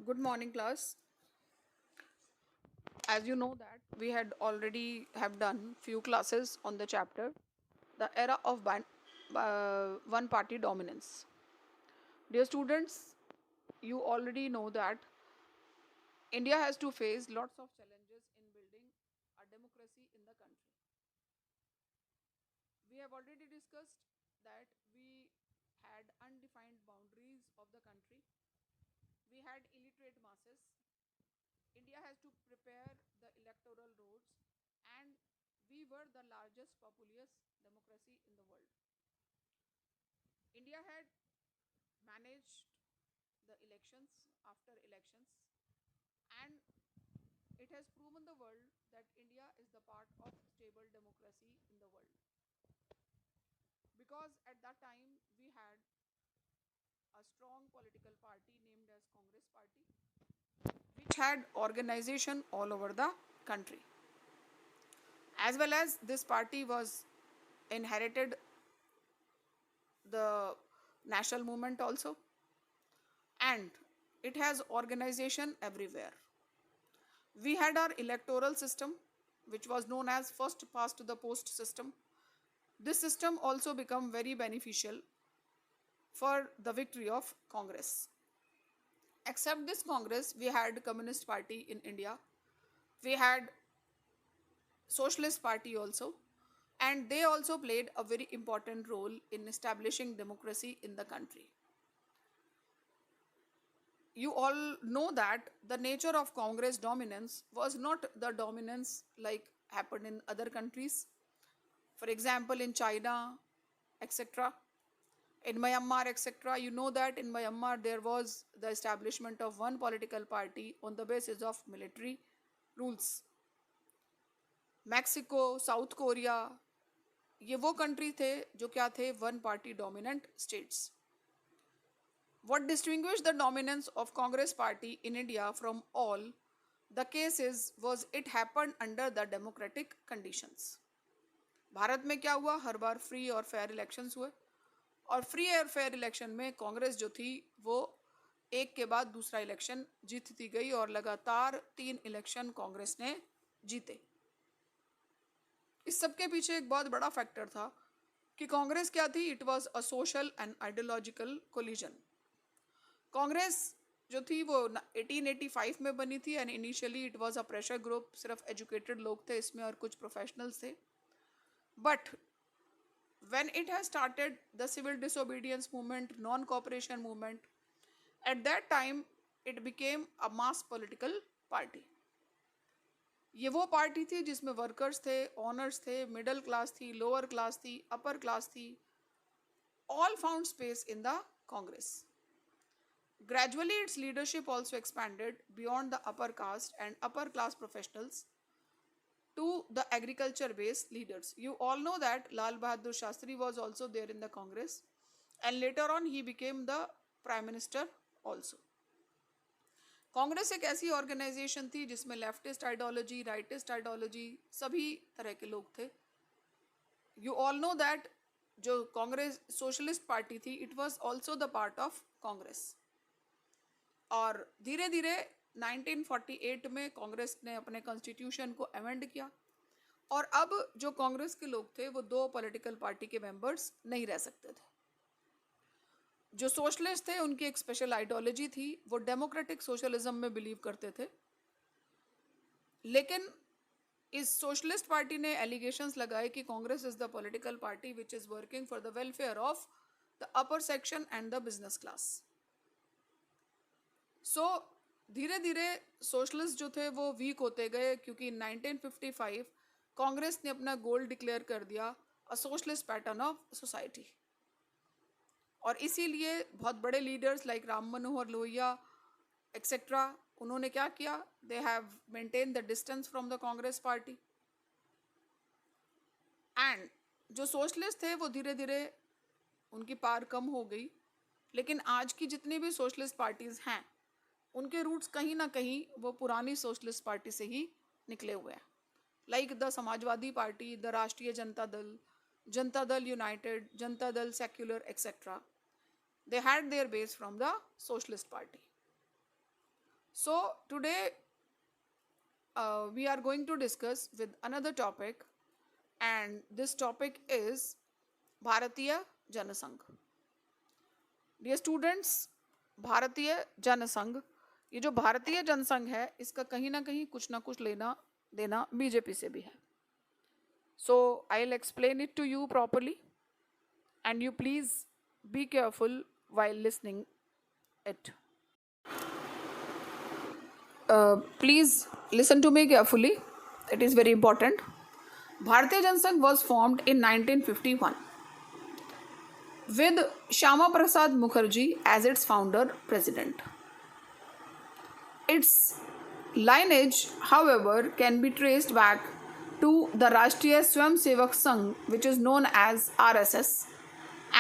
Good morning, class. As you know that we had already have done few classes on the chapter, the era of one party dominance. Dear students, you already know that India has to face lots of challenges in building a democracy in the country. We have already discussed that we had undefined boundaries of the country. We had illiterate masses. India has to prepare the electoral roads, and we were the largest populous democracy in the world. India had managed the elections after elections, and it has proven the world that India is the part of stable democracy in the world. Because at that time we had a strong political party named as Congress Party, which had organization all over the country. As well as this party was inherited the national movement also, and it has organization everywhere. We had our electoral system, which was known as first past the post system. This system also became very beneficial for the victory of Congress. Except this Congress, we had Communist Party in India, we had Socialist Party also, and they also played a very important role in establishing democracy in the country. You all know that the nature of Congress dominance was not the dominance like happened in other countries. For example, in China, etc., in Myanmar, etc., you know that in Myanmar there was the establishment of one political party on the basis of military rules. Mexico, south Korea, ये वो country थे जो क्या थे, one party dominant states. What distinguished the dominance of Congress party in India from all the cases was it happened under the democratic conditions. Bharat में क्या हुआ, हर बार free और फेयर इलेक्शंस हुए, और फ्री और फेयर इलेक्शन में कांग्रेस जो थी वो एक के बाद दूसरा इलेक्शन जीतती गई और लगातार 3 इलेक्शन कांग्रेस ने जीते. इस सब के पीछे एक बहुत बड़ा फैक्टर था कि कांग्रेस क्या थी, it was a social and ideological collision. Congress जो थी वो 1885 में बनी थी, and initially it was a pressure group, सिर्फ एजुकेटेड लोग थे इसमें और कुछ प्रोफेशनल्स थे. But when it has started the civil disobedience movement, non cooperation movement, at that time it became a mass political party. ये वो पार्टी थी जिसमें वर्कर्स थे, ऑनर्स थे, मिडिल क्लास थी, लोअर क्लास थी, अपर क्लास थी, all found space in the Congress. Gradually its leadership also expanded beyond the upper caste and upper class professionals to the agriculture based leaders. You all know that Lal Bahadur Shastri was also there in the Congress, and later on he became the prime minister also. Congress एक ऐसी organisation थी जिसमें leftist ideology, rightist ideology, सभी तरह के लोग थे. You all know that जो कांग्रेस सोशलिस्ट पार्टी थी, it was also the part of Congress. और धीरे धीरे 1948 में कांग्रेस ने अपने कॉन्स्टिट्यूशन को अमेंड किया, और अब जो कांग्रेस के लोग थे वो 2 पॉलिटिकल पार्टी के मेंबर्स नहीं रह सकते थे. जो सोशलिस्ट थे उनकी एक स्पेशल आइडियोलॉजी थी, वो डेमोक्रेटिक सोशलिज्म में बिलीव करते थे. लेकिन इस सोशलिस्ट पार्टी ने एलिगेशंस लगाए कि Congress is the political party which is working for the welfare of the upper section and the business class. So धीरे धीरे सोशलिस्ट जो थे वो वीक होते गए, क्योंकि 1955 कांग्रेस ने अपना गोल डिक्लेयर कर दिया, a socialist pattern of society. और इसीलिए बहुत बड़े leaders like Ram Manohar Lohia etcetera, उन्होंने क्या किया, they have maintain the distance from the Congress party. And जो सोशलिस्ट थे वो धीरे धीरे उनकी पार कम हो गई. लेकिन आज की जितनी भी सोशलिस्ट पार्टीज हैं उनके रूट्स कहीं ना कहीं वो पुरानी सोशलिस्ट पार्टी से ही निकले हुए हैं, like the Samajwadi party, the राष्ट्रीय Janata Dal United, Janata Dal secular etcetera. They had their base from the socialist party. So today we are going to discuss with another topic, and this topic is Bharatiya Janasangh. Dear students, Bharatiya Janasangh, ये जो भारतीय जनसंघ है इसका कहीं ना कुछ लेना देना बीजेपी से भी है. So I will explain it to you properly and you please be careful while listening it. Please listen to me carefully. It is very important. Bharatiya Janasangh was formed in 1951 with Shyama Prasad Mukherjee as its founder president. Its lineage, however, can be traced back to the Rashtriya Swayamsevak Sangh, which is known as RSS,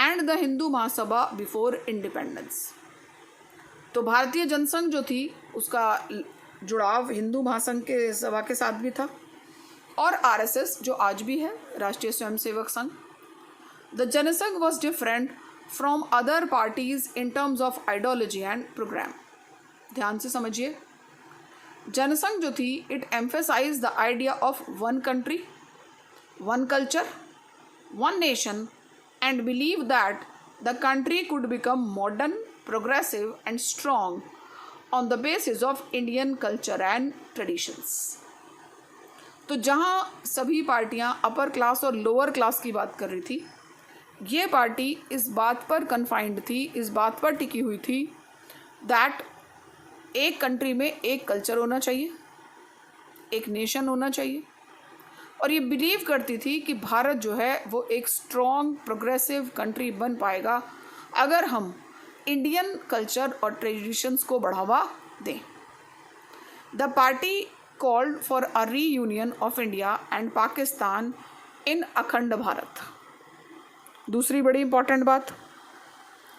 and the Hindu Mahasabha before independence. तो भारतीय जनसंघ जो थी उसका जुड़ाव हिंदू महासंघ के सभा के साथ भी था और आरएसएस जो आज भी है, Rashtriya Swayamsevak Sangh. The Janasangh was different from other parties in terms of ideology and programme. ध्यान से समझिए, जनसंघ जो थी it emphasise the idea of one country, one culture, one nation, and believe that the country could become modern, progressive and strong on the basis of Indian culture and traditions. तो जहाँ सभी पार्टियाँ upper class और lower class की बात कर रही थी, ये पार्टी इस बात पर कन्फाइंड थी, इस बात पर टिकी हुई थी दैट एक कंट्री में एक कल्चर होना चाहिए, एक नेशन होना चाहिए, और ये बिलीव करती थी कि भारत जो है वो एक स्ट्रॉन्ग प्रोग्रेसिव कंट्री बन पाएगा अगर हम इंडियन कल्चर और ट्रेडिशंस को बढ़ावा दें. The party called for a reunion of India and Pakistan in Akhand Bharat. दूसरी बड़ी इंपॉर्टेंट बात,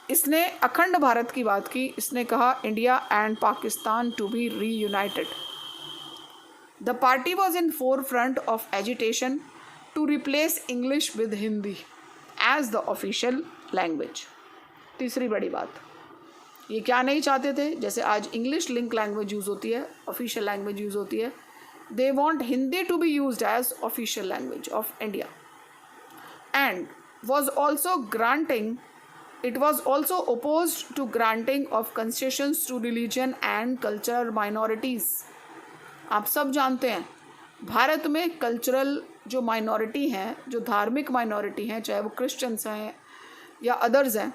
इसने अखंड भारत की बात की. इसने कहा India and Pakistan to be reunited. The party was in forefront of agitation to replace English with Hindi as the official language. तीसरी बड़ी बात, ये क्या नहीं चाहते थे, जैसे आज इंग्लिश लिंक लैंग्वेज यूज़ होती है, ऑफिशियल लैंग्वेज यूज़ होती है, they want Hindi to be used as official language of India, and was also opposed to granting of concessions to religion and cultural minorities. आप सब जानते हैं भारत में cultural जो माइनॉरिटी हैं, जो धार्मिक माइनॉरिटी हैं, चाहे वो क्रिश्चियंस हैं या अदर्स हैं,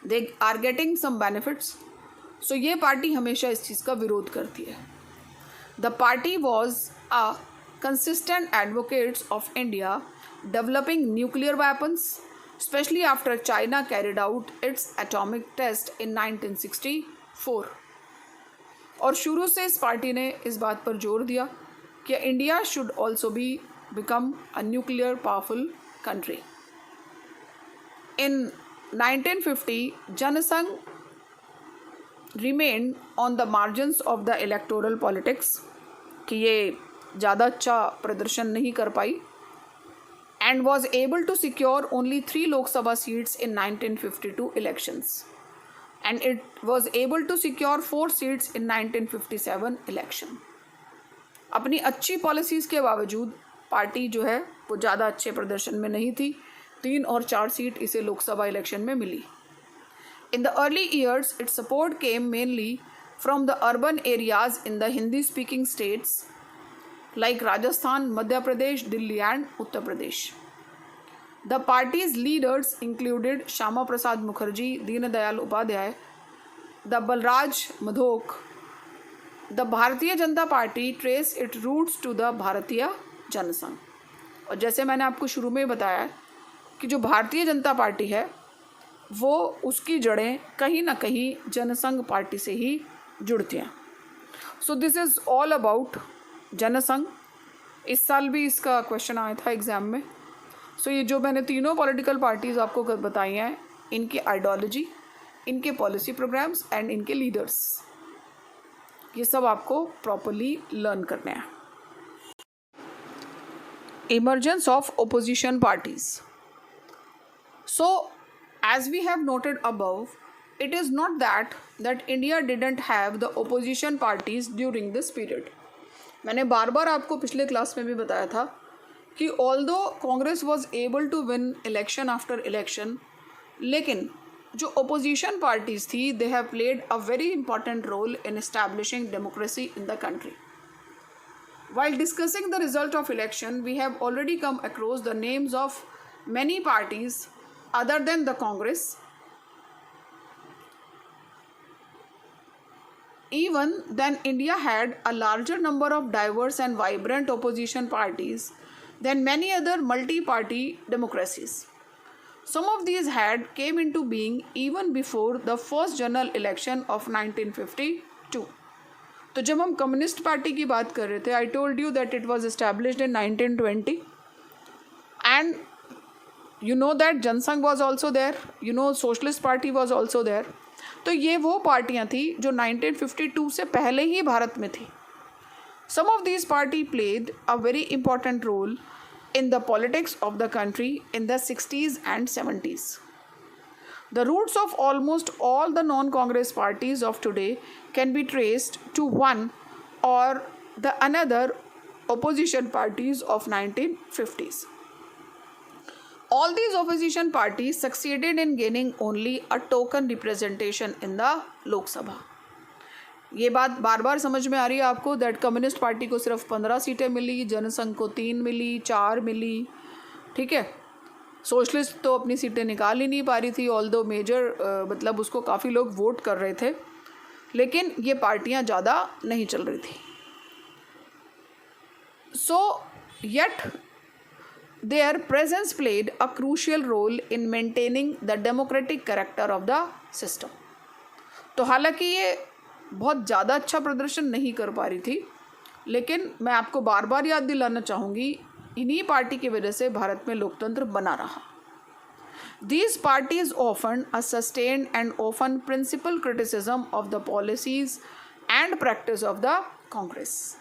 they are getting some benefits. So ये पार्टी हमेशा इस चीज़ का विरोध करती है. The party was a consistent advocates of India developing nuclear weapons, especially after China carried out its atomic test in 1964. और शुरू से इस पार्टी ने इस बात पर जोर दिया कि India should also be become a nuclear powerful country. In 1950 Jana Sangh remained on the margins of the electoral politics, कि ये ज़्यादा अच्छा प्रदर्शन नहीं कर पाई, and was able to secure only 3 Lok Sabha seats in 1952 elections. And it was able to secure 4 seats in 1957 election. अपनी अच्छी पॉलिसीज के बावजूद पार्टी जो है वो ज़्यादा अच्छे प्रदर्शन में नहीं थी. 3 और 4 सीट इसे लोकसभा इलेक्शन में मिली. In the early years, its support came mainly from the urban areas in the Hindi-speaking states like Rajasthan, Madhya Pradesh, Delhi and Uttar Pradesh. The party's leaders included Shyama Prasad Mukherjee, Deen Dayal Upadhyay, the Balraj Madhok. The Bharatiya Janata Party trace its roots to the Bharatiya Janasangh. और जैसे मैंने आपको शुरू में बताया कि जो Bharatiya Janata party है वो उसकी जड़ें कहीं ना कहीं जनसंघ पार्टी से ही जुड़ती हैं. So this is all about Janasangh. इस साल भी इसका क्वेश्चन आया था एग्ज़ाम में. सो ये जो मैंने तीनों पॉलिटिकल पार्टीज़ आपको बताई हैं, इनकी आइडियोलॉजी, इनके पॉलिसी प्रोग्राम्स एंड इनके लीडर्स, ये सब आपको प्रॉपरली लर्न करने हैं. Emergence of opposition parties. So as we have noted above, it is not that India didn't have the opposition parties during this period. मैंने बार बार आपको पिछले क्लास में भी बताया था कि although Congress was able to win election after election, लेकिन जो ओपोजिशन पार्टीज थी they have played a very important role in establishing democracy in the country. While discussing the result of election, we have already come across the names of many parties other than the Congress. Even then, India had a larger number of diverse and vibrant opposition parties than many other multi-party democracies. Some of these had came into being even before the first general election of 1952. तो जब हम communist party की बात कर रहे थे, I told you that it was established in 1920 and you know that Janasangh was also there, you know socialist party was also there. तो ये वो पार्टियां थी जो 1952 से पहले ही भारत में थी. Some of these party played a very important role in the politics of the country in the 60s and 70s. The roots of almost all the non-Congress parties of today can be traced to one or the another opposition parties of 1950s. All these opposition parties succeeded in gaining only a token representation in the Lok Sabha. ये बात बार बार समझ में आ रही है आपको that communist party को सिर्फ 15 सीटें मिली, जनसंघ को 3 मिली, 4 मिली. ठीक है, सोशलिस्ट तो अपनी सीटें निकाल ही नहीं पा रही थी, ऑल्दो मेजर मतलब उसको काफ़ी लोग वोट कर रहे थे, लेकिन ये पार्टियां ज़्यादा नहीं चल रही थी. So yet their presence played a crucial role in maintaining the democratic character of the system. तो हालांकि ये बहुत ज़्यादा अच्छा प्रदर्शन नहीं कर पा रही थी, लेकिन मैं आपको बार बार याद दिलाना चाहूँगी इन्हीं पार्टी की वजह से भारत में लोकतंत्र बना रहा. These parties often a sustained and often principal criticism of the policies and practice of the Congress.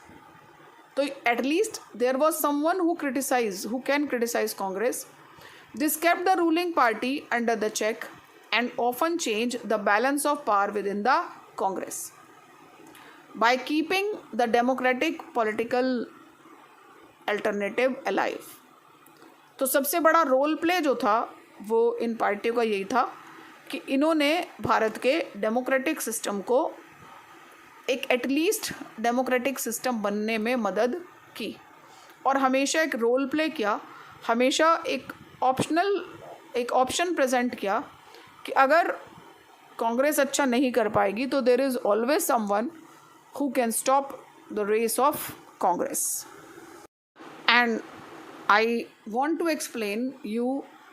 So at least there was someone who can criticize Congress. This kept the ruling party under the check and often changed the balance of power within the Congress. By keeping the democratic political alternative alive. तो सबसे बड़ा role play जो था वो इन पार्टियों का यही था कि इन्होंने भारत के डेमोक्रेटिक सिस्टम को एक एटलीस्ट डेमोक्रेटिक सिस्टम बनने में मदद की और हमेशा एक रोल प्ले किया, हमेशा एक ऑप्शन प्रेजेंट किया कि अगर कांग्रेस अच्छा नहीं कर पाएगी तो there is always someone who can stop the race of Congress. And I want to explain you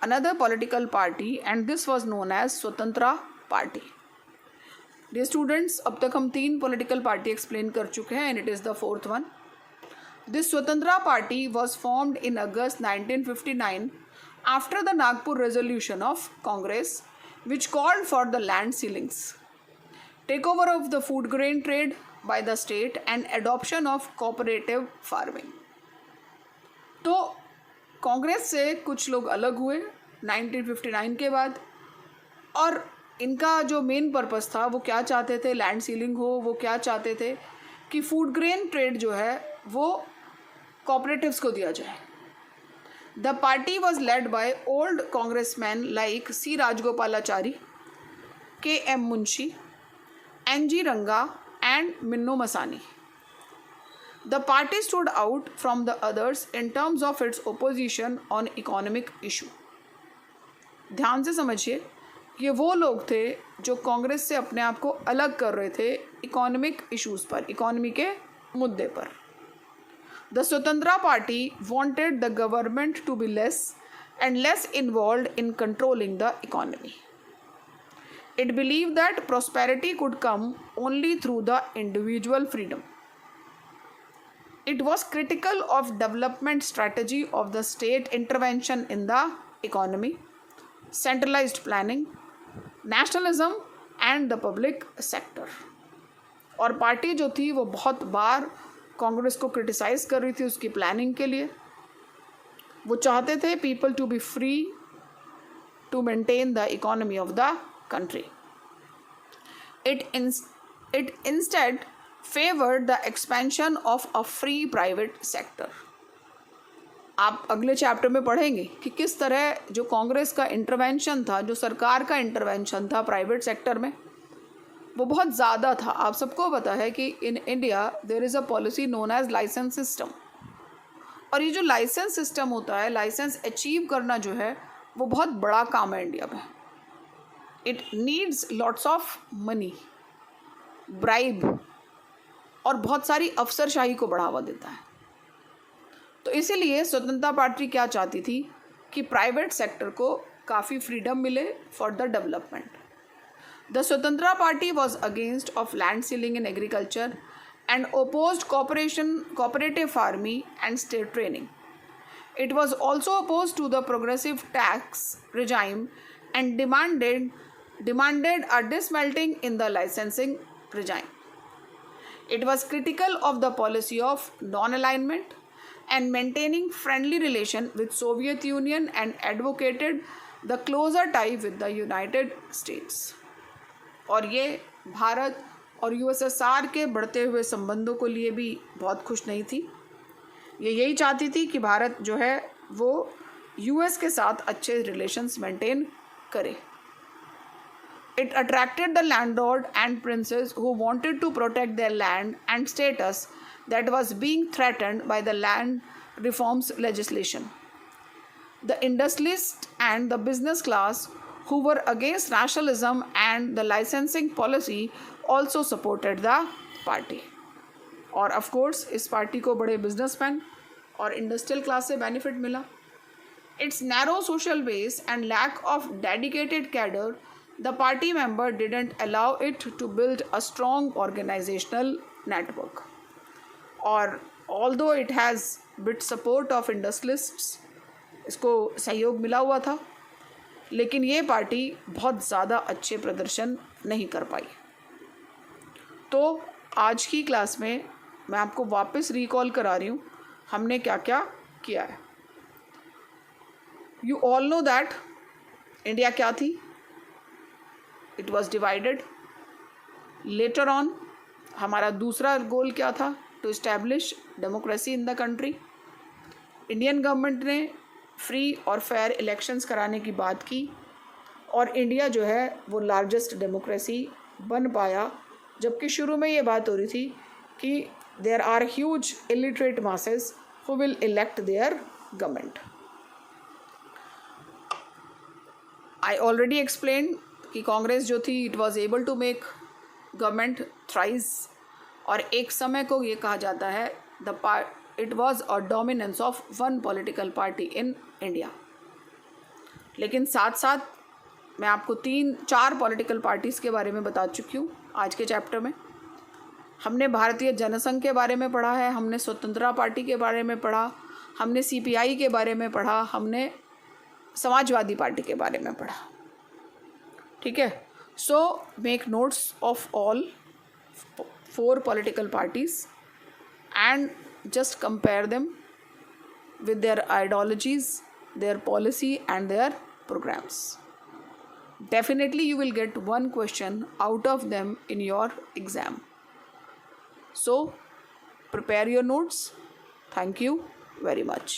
another political party and this was known as Swatantra Party. Dear students, अब तक हम 3 political party explain कर चुके हैं and it is the 4th one. This Swatantra Party was formed in August 1959 after the Nagpur resolution of Congress which called for the land ceilings, takeover of the food grain trade by the state and adoption of cooperative farming. तो कांग्रेस से कुछ लोग अलग हुए 1959 के बाद और इनका जो मेन पर्पस था वो क्या चाहते थे, लैंड सीलिंग हो, वो क्या चाहते थे कि फूड ग्रेन ट्रेड जो है वो कोऑपरेटिव्स को दिया जाए. The party was led by old congressman like C Rajagopalachari, K M Munshi, N G Ranga and Minoo Masani. The party stood out from the others in terms of its opposition on economic issue. ध्यान से समझिए, ये वो लोग थे जो कांग्रेस से अपने आप को अलग कर रहे थे इकोनॉमिक इश्यूज पर, इकोनॉमी के मुद्दे पर. The Swatantara Party wanted the government to be less and less involved in controlling the economy. It believed that prosperity could come only through the individual freedom. It was critical of development strategy of the state intervention in the economy, centralized planning, nationalism and the public sector. और party जो थी वो बहुत बार कांग्रेस को criticise कर रही थी उसकी प्लानिंग के लिए. वो चाहते थे people to be free to maintain the economy of the country. It instead favored the expansion of a free private sector. आप अगले चैप्टर में पढ़ेंगे कि किस तरह जो कांग्रेस का इंटरवेंशन था, जो सरकार का इंटरवेंशन था प्राइवेट सेक्टर में, वो बहुत ज़्यादा था। आप सबको पता है कि in India there is a policy known as licence system, और ये जो लाइसेंस सिस्टम होता है, लाइसेंस अचीव करना जो है वो बहुत बड़ा काम है इंडिया में। It needs lots of money, bribe, और बहुत सारी अफसरशाही को बढ़ावा देता है। तो इसीलिए स्वतंत्रता पार्टी क्या चाहती थी कि प्राइवेट सेक्टर को काफ़ी फ्रीडम मिले फॉर द डेवलपमेंट। द स्वतंत्रता party was against of land ceiling in agriculture and opposed cooperative farming and state training. It was also opposed to the progressive tax regime and demanded a dismantling in the licensing regime. It was critical of the policy of non-alignment and maintaining friendly relation with Soviet Union and advocated the closer tie with the United States. और ये भारत और USSR के बढ़ते हुए संबंधों को लिए भी बहुत खुश नहीं थी। ये यही चाहती थी कि भारत जो है वो यूएस के साथ अच्छे रिलेशंस मेंटेन करे। It attracted the landlord and princes who wanted to protect their land and status that was being threatened by the land reforms legislation. The industrialist and the business class who were against nationalism and the licensing policy also supported the party. और of course इस party को बड़े businessman और industrial class से benefit मिला। Its narrow social base and lack of dedicated cadre, the party member didn't allow it to build a strong organizational network. और although it has bit support of industrialists, इसको सहयोग मिला हुआ था, लेकिन ये पार्टी बहुत ज़्यादा अच्छे प्रदर्शन नहीं कर पाई। तो आज की क्लास में मैं आपको वापस रिकॉल करा रही हूँ हमने क्या क्या किया है। You all know that India क्या थी, it was divided. Later on हमारा दूसरा गोल क्या था, to establish democracy in the country. Indian government ने फ्री और फेयर इलेक्शंस कराने की बात की और इंडिया जो है वो लार्जेस्ट डेमोक्रेसी बन पाया, जबकि शुरू में ये बात हो रही थी कि there are huge illiterate masses who will elect their government. I already explain कि कांग्रेस जो थी it was able to make government thrice, और एक समय को ये कहा जाता है it was a dominance of one political party in India। लेकिन साथ साथ मैं आपको 3-4 पॉलिटिकल पार्टीज़ के बारे में बता चुकी हूँ आज के चैप्टर में। हमने भारतीय जनसंघ के बारे में पढ़ा है, हमने स्वतंत्रता पार्टी के बारे में पढ़ा, हमने सीपीआई के बारे में पढ़ा, हमने समाजवादी पार्टी के बारे में पढ़ा। ठीक है, so make notes of all 4 political parties and just compare them with their ideologies, their policy and their programs. Definitely you will get one question out of them in your exam. So prepare your notes. Thank you very much.